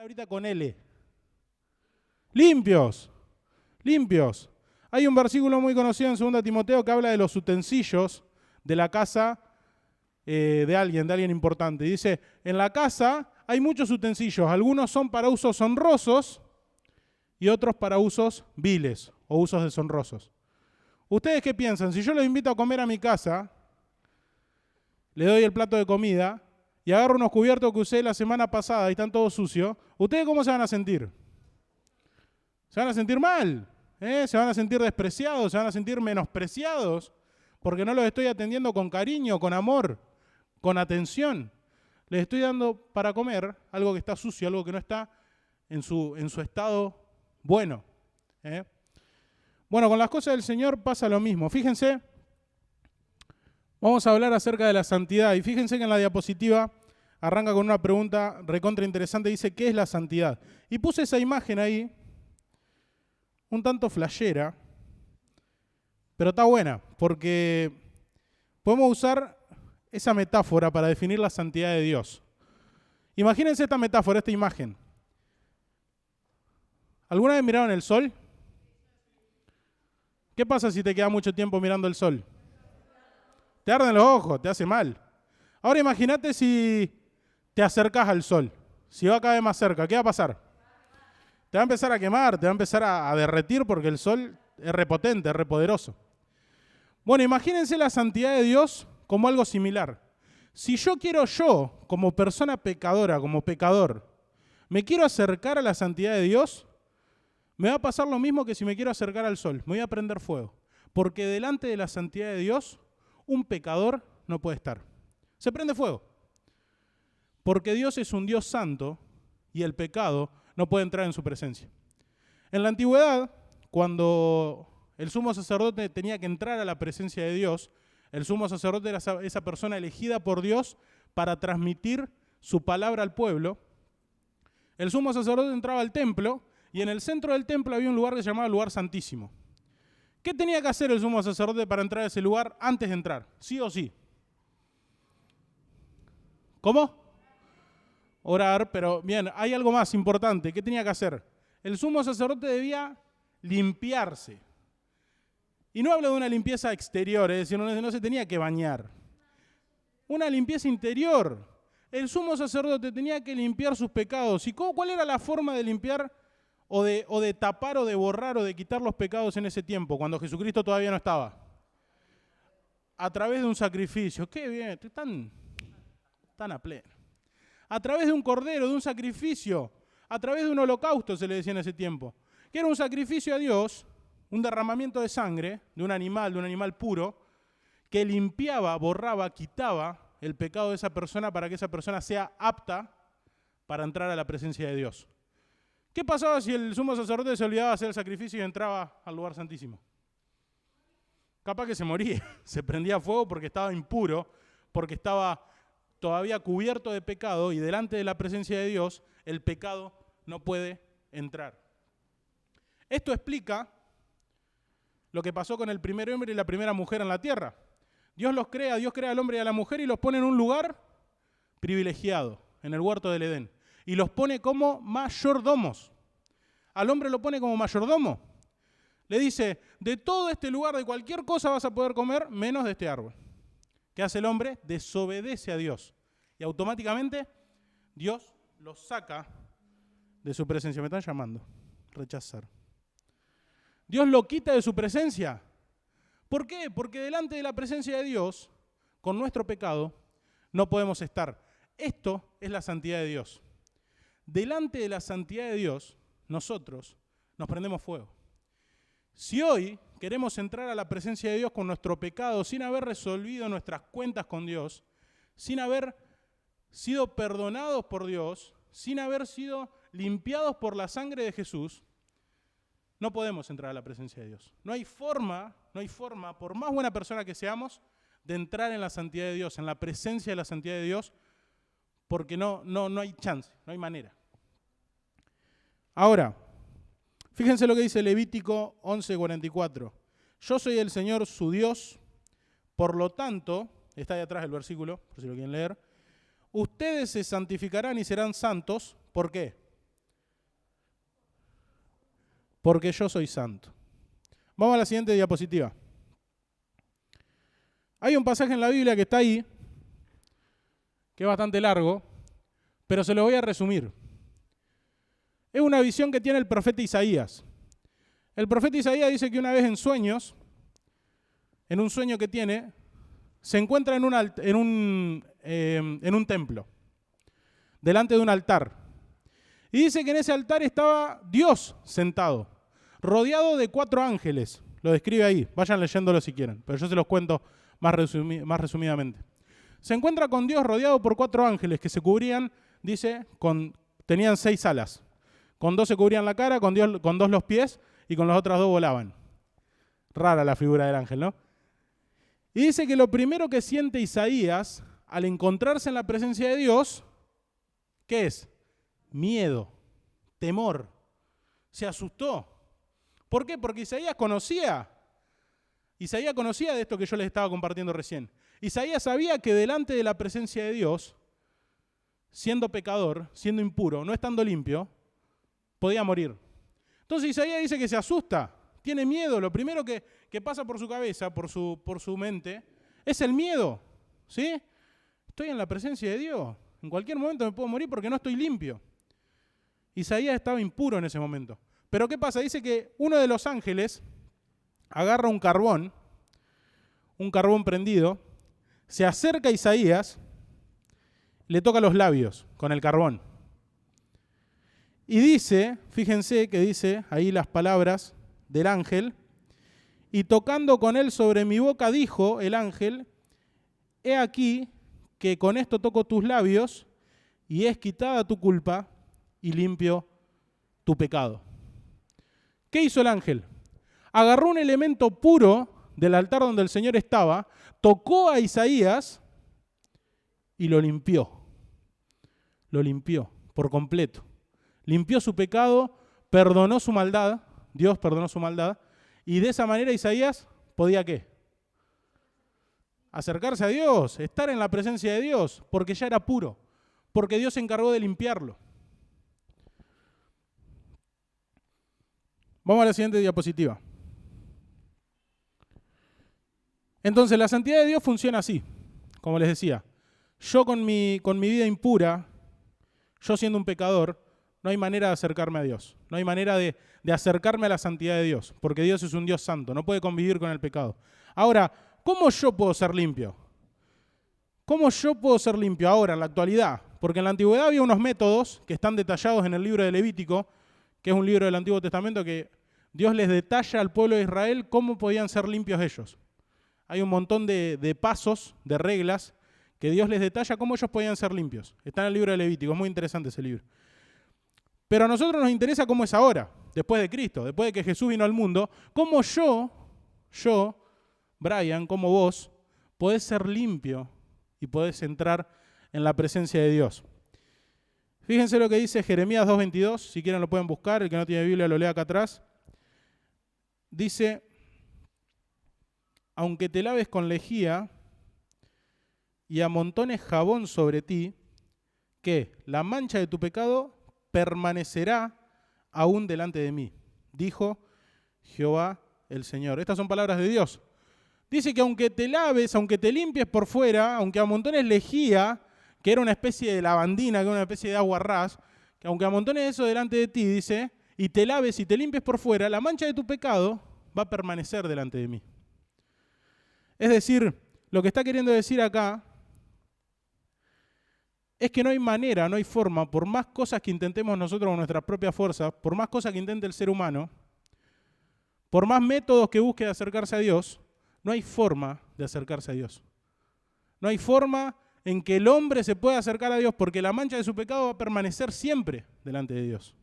ahorita con L. Limpios, limpios. Hay un versículo muy conocido en 2 Timoteo que habla de los utensilios de la casa de alguien importante. Dice, en la casa hay muchos utensilios, algunos son para usos honrosos y otros para usos viles o usos deshonrosos. ¿Ustedes qué piensan? Si yo los invito a comer a mi casa, le doy el plato de comida y agarro unos cubiertos que usé la semana pasada y están todos sucios, ¿ustedes cómo se van a sentir? Se van a sentir mal, se van a sentir despreciados, se van a sentir menospreciados porque no los estoy atendiendo con cariño, con amor, con atención. Les estoy dando para comer algo que está sucio, algo que no está en su estado bueno. Bueno, con las cosas del Señor pasa lo mismo. Fíjense, vamos a hablar acerca de la santidad. Y fíjense que en la diapositiva arranca con una pregunta recontra interesante. Dice, ¿qué es la santidad? Y puse esa imagen ahí, un tanto flashera, pero está buena, porque podemos usar esa metáfora para definir la santidad de Dios. Imagínense esta metáfora, esta imagen. ¿Alguna vez miraron el sol? ¿Qué pasa si te quedas mucho tiempo mirando el sol? Te arden los ojos, te hace mal. Ahora imagínate si te acercas al sol, si va cada vez más cerca, ¿qué va a pasar? Te va a empezar a quemar, te va a empezar a derretir porque el sol es repotente, es repoderoso. Bueno, imagínense la santidad de Dios como algo similar. Si yo, como persona pecadora, como pecador, me quiero acercar a la santidad de Dios, me va a pasar lo mismo que si me quiero acercar al sol, me voy a prender fuego. Porque delante de la santidad de Dios, un pecador no puede estar. Se prende fuego. Porque Dios es un Dios santo y el pecado no puede entrar en su presencia. En la antigüedad, cuando el sumo sacerdote tenía que entrar a la presencia de Dios, el sumo sacerdote era esa persona elegida por Dios para transmitir su palabra al pueblo. El sumo sacerdote entraba al templo y en el centro del templo había un lugar que se llamaba lugar santísimo. ¿Qué tenía que hacer el sumo sacerdote para entrar a ese lugar antes de entrar? ¿Sí o sí? ¿Cómo? Orar, pero bien, hay algo más importante. ¿Qué tenía que hacer? El sumo sacerdote debía limpiarse. Y no hablo de una limpieza exterior, es decir, no se tenía que bañar. Una limpieza interior. El sumo sacerdote tenía que limpiar sus pecados. ¿Y cuál era la forma de limpiar o de tapar o de borrar o de quitar los pecados en ese tiempo, cuando Jesucristo todavía no estaba? A través de un sacrificio. ¡Qué bien! Están a pleno. A través de un cordero, de un sacrificio, a través de un holocausto, se le decía en ese tiempo, que era un sacrificio a Dios, un derramamiento de sangre de un animal puro, que limpiaba, borraba, quitaba el pecado de esa persona para que esa persona sea apta para entrar a la presencia de Dios. ¿Qué pasaba si el sumo sacerdote se olvidaba de hacer el sacrificio y entraba al lugar santísimo? Capaz que se moría, se prendía fuego porque estaba impuro, porque estaba todavía cubierto de pecado y delante de la presencia de Dios el pecado no puede entrar. Esto explica lo que pasó con el primer hombre y la primera mujer en la tierra. Dios crea al hombre y a la mujer y los pone en un lugar privilegiado, en el huerto del Edén. Y los pone como mayordomos. Al hombre lo pone como mayordomo. Le dice, de todo este lugar, de cualquier cosa vas a poder comer, menos de este árbol. ¿Qué hace el hombre? Desobedece a Dios. Y automáticamente Dios los saca de su presencia. Me están llamando. Rechazar. Dios lo quita de su presencia. ¿Por qué? Porque delante de la presencia de Dios, con nuestro pecado, no podemos estar. Esto es la santidad de Dios. Delante de la santidad de Dios, nosotros nos prendemos fuego. Si hoy queremos entrar a la presencia de Dios con nuestro pecado, sin haber resolvido nuestras cuentas con Dios, sin haber sido perdonados por Dios, sin haber sido limpiados por la sangre de Jesús, no podemos entrar a la presencia de Dios. No hay forma, por más buena persona que seamos, de entrar en la santidad de Dios, en la presencia de la santidad de Dios, porque no hay chance, no hay manera. Ahora, fíjense lo que dice Levítico 11:44. Yo soy el Señor su Dios, por lo tanto, está ahí atrás el versículo, por si lo quieren leer, ustedes se santificarán y serán santos. ¿Por qué? porque yo soy santo. Vamos a la siguiente diapositiva. Hay un pasaje en la Biblia que está ahí, que es bastante largo, pero se lo voy a resumir. Es una visión que tiene el profeta Isaías. El profeta Isaías dice que una vez en sueños, en un sueño que tiene, se encuentra en un templo, delante de un altar. Y dice que en ese altar estaba Dios sentado, rodeado de 4 ángeles. Lo describe ahí, vayan leyéndolo si quieren, pero yo se los cuento más resumidamente. Se encuentra con Dios rodeado por 4 ángeles que se cubrían, dice, tenían 6 alas. Con 2 se cubrían la cara, con 2 los pies y con las otras 2 volaban. Rara la figura del ángel, ¿no? Y dice que lo primero que siente Isaías al encontrarse en la presencia de Dios, ¿qué es? Miedo, temor. Se asustó. ¿Por qué? Porque Isaías conocía de esto que yo les estaba compartiendo recién. Isaías sabía que delante de la presencia de Dios, siendo pecador, siendo impuro, no estando limpio, podía morir. Entonces Isaías dice que se asusta, tiene miedo. Lo primero que pasa por su cabeza, por su mente, es el miedo. ¿Sí? Estoy en la presencia de Dios. En cualquier momento me puedo morir porque no estoy limpio. Isaías estaba impuro en ese momento. Pero ¿qué pasa? Dice que uno de los ángeles agarra un carbón prendido, se acerca a Isaías, le toca los labios con el carbón. Y dice, fíjense que dice ahí las palabras del ángel, y tocando con él sobre mi boca dijo el ángel, he aquí que con esto toco tus labios y es quitada tu culpa y limpio tu pecado. ¿Qué hizo el ángel? Agarró un elemento puro del altar donde el Señor estaba, tocó a Isaías y lo limpió. Lo limpió por completo. Limpió su pecado, perdonó su maldad, Dios perdonó su maldad, y de esa manera Isaías podía ¿qué? Acercarse a Dios, estar en la presencia de Dios, porque ya era puro, porque Dios se encargó de limpiarlo. Vamos a la siguiente diapositiva. Entonces, la santidad de Dios funciona así, como les decía. Yo con mi vida impura, yo siendo un pecador, no hay manera de acercarme a Dios. No hay manera de acercarme a la santidad de Dios, porque Dios es un Dios santo, no puede convivir con el pecado. Ahora, ¿cómo yo puedo ser limpio? ¿Cómo yo puedo ser limpio ahora, en la actualidad? Porque en la antigüedad había unos métodos que están detallados en el libro de Levítico, que es un libro del Antiguo Testamento que Dios les detalla al pueblo de Israel cómo podían ser limpios ellos. Hay un montón de pasos, de reglas, que Dios les detalla cómo ellos podían ser limpios. Está en el libro de Levítico, es muy interesante ese libro. Pero a nosotros nos interesa cómo es ahora, después de Cristo, después de que Jesús vino al mundo, cómo yo, Brian, como vos, podés ser limpio y podés entrar en la presencia de Dios. Fíjense lo que dice Jeremías 2:22, si quieren lo pueden buscar, el que no tiene Biblia lo lea acá atrás. Dice, aunque te laves con lejía y amontones jabón sobre ti, que la mancha de tu pecado permanecerá aún delante de mí, dijo Jehová el Señor. Estas son palabras de Dios. Dice que aunque te laves, aunque te limpies por fuera, aunque amontones lejía, que era una especie de lavandina, que era una especie de agua ras, que aunque amontones eso delante de ti, dice, y te laves y te limpies por fuera, la mancha de tu pecado va a permanecer delante de mí. Es decir, lo que está queriendo decir acá es que no hay manera, no hay forma, por más cosas que intentemos nosotros con nuestras propias fuerzas, por más cosas que intente el ser humano, por más métodos que busque de acercarse a Dios, no hay forma de acercarse a Dios. No hay forma en que el hombre se pueda acercar a Dios porque la mancha de su pecado va a permanecer siempre delante de Dios.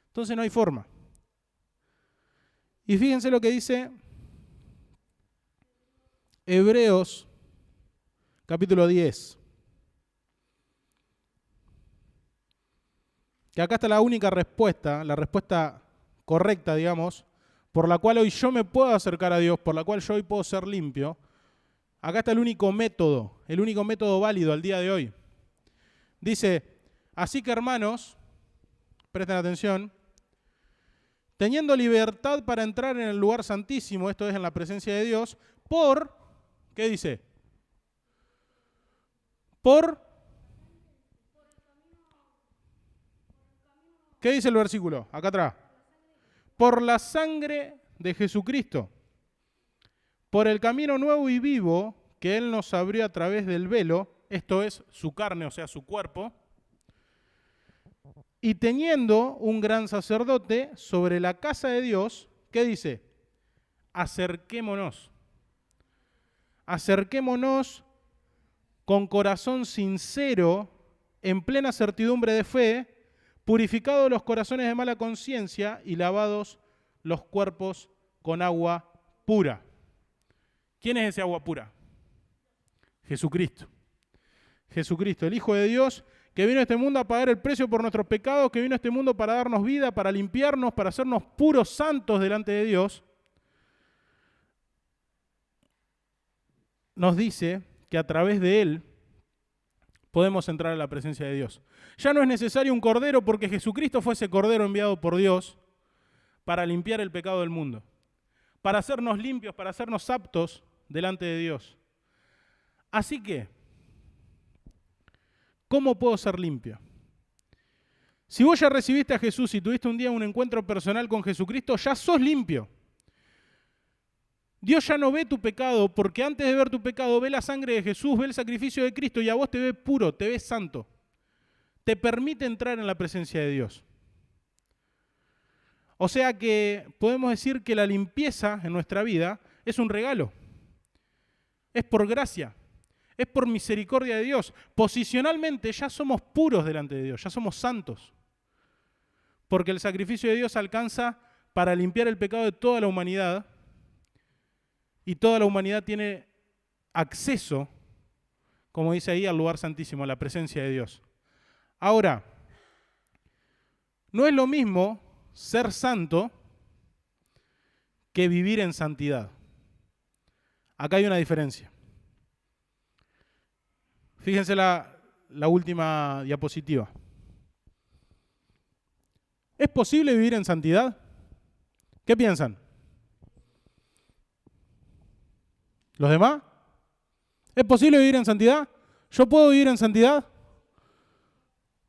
Entonces no hay forma. Y fíjense lo que dice Hebreos capítulo 10. Que acá está la única respuesta, la respuesta correcta, digamos, por la cual hoy yo me puedo acercar a Dios, por la cual yo hoy puedo ser limpio. Acá está el único método válido al día de hoy. Dice, así que hermanos, presten atención, teniendo libertad para entrar en el lugar santísimo, esto es en la presencia de Dios, ¿qué dice? ¿Qué dice el versículo? Acá atrás. Por la sangre de Jesucristo, por el camino nuevo y vivo que Él nos abrió a través del velo, esto es su carne, o sea, su cuerpo, y teniendo un gran sacerdote sobre la casa de Dios, ¿qué dice? Acerquémonos. Acerquémonos con corazón sincero, en plena certidumbre de fe, purificados los corazones de mala conciencia y lavados los cuerpos con agua pura. ¿Quién es ese agua pura? Jesucristo. Jesucristo, el Hijo de Dios, que vino a este mundo a pagar el precio por nuestros pecados, que vino a este mundo para darnos vida, para limpiarnos, para hacernos puros santos delante de Dios, nos dice que a través de Él podemos entrar a la presencia de Dios. Ya no es necesario un cordero porque Jesucristo fue ese cordero enviado por Dios para limpiar el pecado del mundo, para hacernos limpios, para hacernos aptos delante de Dios. Así que, ¿cómo puedo ser limpio? Si vos ya recibiste a Jesús y tuviste un día un encuentro personal con Jesucristo, ya sos limpio. Dios ya no ve tu pecado porque antes de ver tu pecado ve la sangre de Jesús, ve el sacrificio de Cristo y a vos te ve puro, te ve santo. Te permite entrar en la presencia de Dios. O sea que podemos decir que la limpieza en nuestra vida es un regalo. Es por gracia. Es por misericordia de Dios. Posicionalmente ya somos puros delante de Dios, ya somos santos. Porque el sacrificio de Dios alcanza para limpiar el pecado de toda la humanidad y toda la humanidad tiene acceso, como dice ahí, al lugar santísimo, a la presencia de Dios. Ahora, no es lo mismo ser santo que vivir en santidad. Acá hay una diferencia. Fíjense la última diapositiva. ¿Es posible vivir en santidad? ¿Qué piensan? ¿Los demás? ¿Es posible vivir en santidad? ¿Yo puedo vivir en santidad?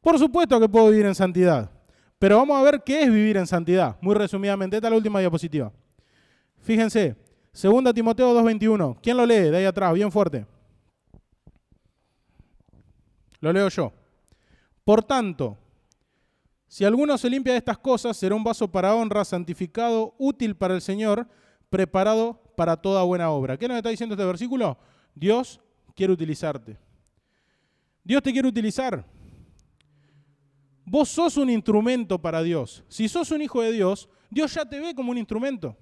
Por supuesto que puedo vivir en santidad. Pero vamos a ver qué es vivir en santidad. Muy resumidamente, esta es la última diapositiva. Fíjense, 2 Timoteo 2:21. ¿Quién lo lee? De ahí atrás, bien fuerte. Lo leo yo. Por tanto, si alguno se limpia de estas cosas, será un vaso para honra, santificado, útil para el Señor, preparado para toda buena obra. ¿Qué nos está diciendo este versículo? Dios quiere utilizarte. Dios te quiere utilizar. Vos sos un instrumento para Dios. Si sos un hijo de Dios, Dios ya te ve como un instrumento.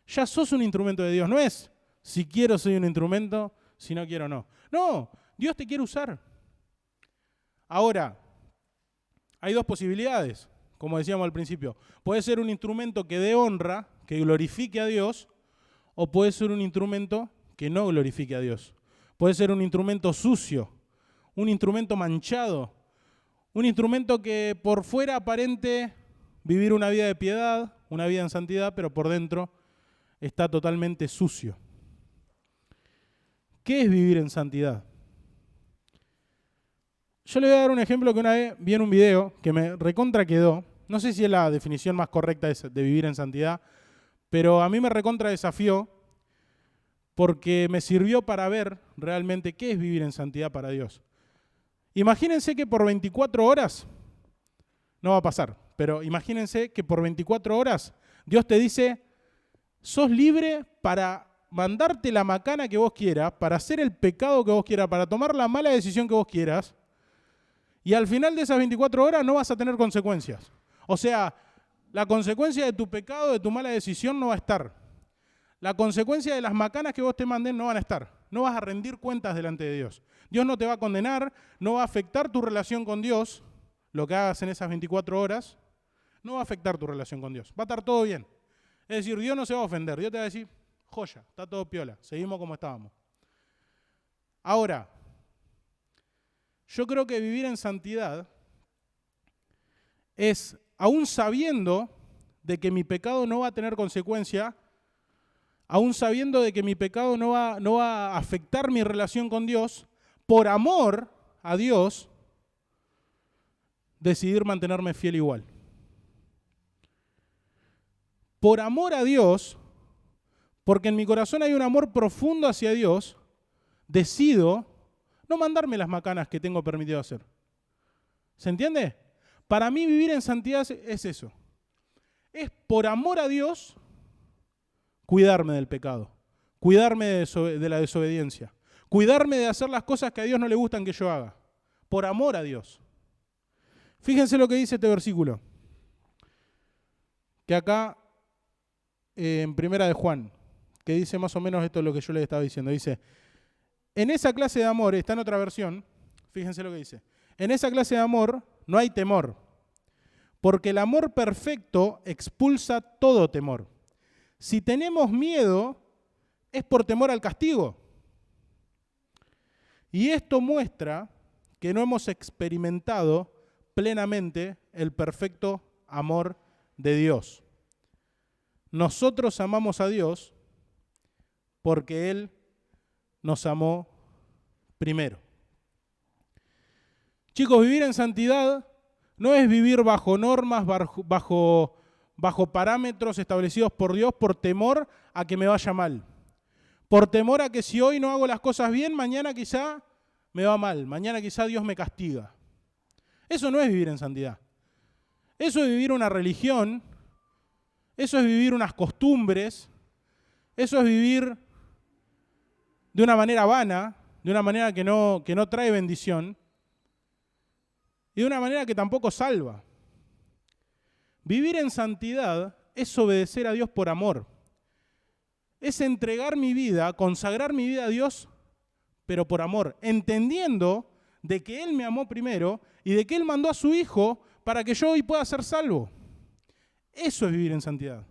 Ya sos un instrumento de Dios. No es si quiero soy un instrumento, si no quiero no. No, Dios te quiere usar. Ahora, hay dos posibilidades, como decíamos al principio. Puede ser un instrumento que dé honra, que glorifique a Dios, o puede ser un instrumento que no glorifique a Dios. Puede ser un instrumento sucio, un instrumento manchado, un instrumento que por fuera aparente vivir una vida de piedad, una vida en santidad, pero por dentro está totalmente sucio. ¿Qué es vivir en santidad? Yo le voy a dar un ejemplo que una vez vi en un video que me recontra quedó. No sé si es la definición más correcta de vivir en santidad, pero a mí me recontra desafió porque me sirvió para ver realmente qué es vivir en santidad para Dios. Imagínense que por 24 horas, no va a pasar, pero imagínense que por 24 horas Dios te dice, sos libre para mandarte la macana que vos quieras, para hacer el pecado que vos quieras, para tomar la mala decisión que vos quieras, y al final de esas 24 horas no vas a tener consecuencias. O sea, la consecuencia de tu pecado, de tu mala decisión no va a estar. La consecuencia de las macanas que vos te mandés no van a estar. No vas a rendir cuentas delante de Dios. Dios no te va a condenar, no va a afectar tu relación con Dios, lo que hagas en esas 24 horas, no va a afectar tu relación con Dios. Va a estar todo bien. Es decir, Dios no se va a ofender. Dios te va a decir, joya, está todo piola, seguimos como estábamos. Ahora, yo creo que vivir en santidad es, aún sabiendo de que mi pecado no va a tener consecuencia, aún sabiendo de que mi pecado no va a afectar mi relación con Dios, por amor a Dios, decidir mantenerme fiel igual. Por amor a Dios, porque en mi corazón hay un amor profundo hacia Dios, decido no mandarme las macanas que tengo permitido hacer. ¿Se entiende? Para mí vivir en santidad es eso. Es por amor a Dios cuidarme del pecado, cuidarme de la desobediencia, cuidarme de hacer las cosas que a Dios no le gustan que yo haga. Por amor a Dios. Fíjense lo que dice este versículo. Que acá, en Primera de Juan, que dice más o menos esto es lo que yo les estaba diciendo. Dice, en esa clase de amor, está en otra versión, fíjense lo que dice. En esa clase de amor no hay temor, porque el amor perfecto expulsa todo temor. Si tenemos miedo, es por temor al castigo. Y esto muestra que no hemos experimentado plenamente el perfecto amor de Dios. Nosotros amamos a Dios porque Él nos amó primero. Chicos, vivir en santidad no es vivir bajo normas, bajo parámetros establecidos por Dios por temor a que me vaya mal. Por temor a que si hoy no hago las cosas bien, mañana quizá me va mal, mañana quizá Dios me castiga. Eso no es vivir en santidad. Eso es vivir una religión, eso es vivir unas costumbres, eso es vivir de una manera vana, de una manera que no trae bendición y de una manera que tampoco salva. Vivir en santidad es obedecer a Dios por amor. Es entregar mi vida, consagrar mi vida a Dios, pero por amor, entendiendo de que Él me amó primero y de que Él mandó a su Hijo para que yo hoy pueda ser salvo. Eso es vivir en santidad.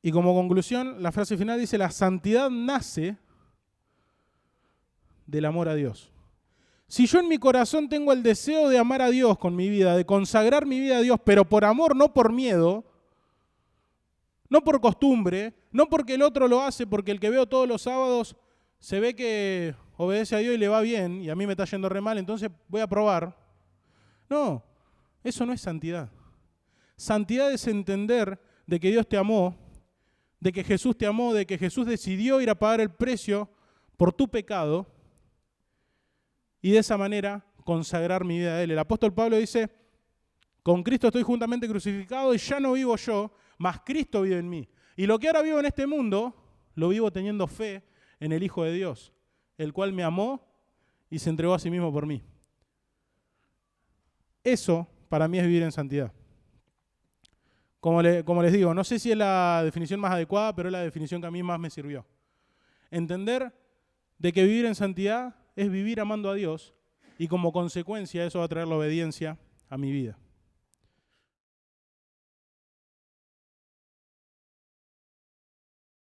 Y como conclusión, la frase final dice, la santidad nace del amor a Dios. Si yo en mi corazón tengo el deseo de amar a Dios con mi vida, de consagrar mi vida a Dios, pero por amor, no por miedo, no por costumbre, no porque el otro lo hace, porque el que veo todos los sábados se ve que obedece a Dios y le va bien, y a mí me está yendo re mal, entonces voy a probar. No, eso no es santidad. Santidad es entender de que Dios te amó, de que Jesús te amó, de que Jesús decidió ir a pagar el precio por tu pecado, y de esa manera consagrar mi vida a Él. El apóstol Pablo dice, con Cristo estoy juntamente crucificado y ya no vivo yo, mas Cristo vive en mí. Y lo que ahora vivo en este mundo, lo vivo teniendo fe en el Hijo de Dios, el cual me amó y se entregó a sí mismo por mí. Eso para mí es vivir en santidad. Como les digo, no sé si es la definición más adecuada, pero es la definición que a mí más me sirvió. Entender de que vivir en santidad es vivir amando a Dios y como consecuencia eso va a traer la obediencia a mi vida.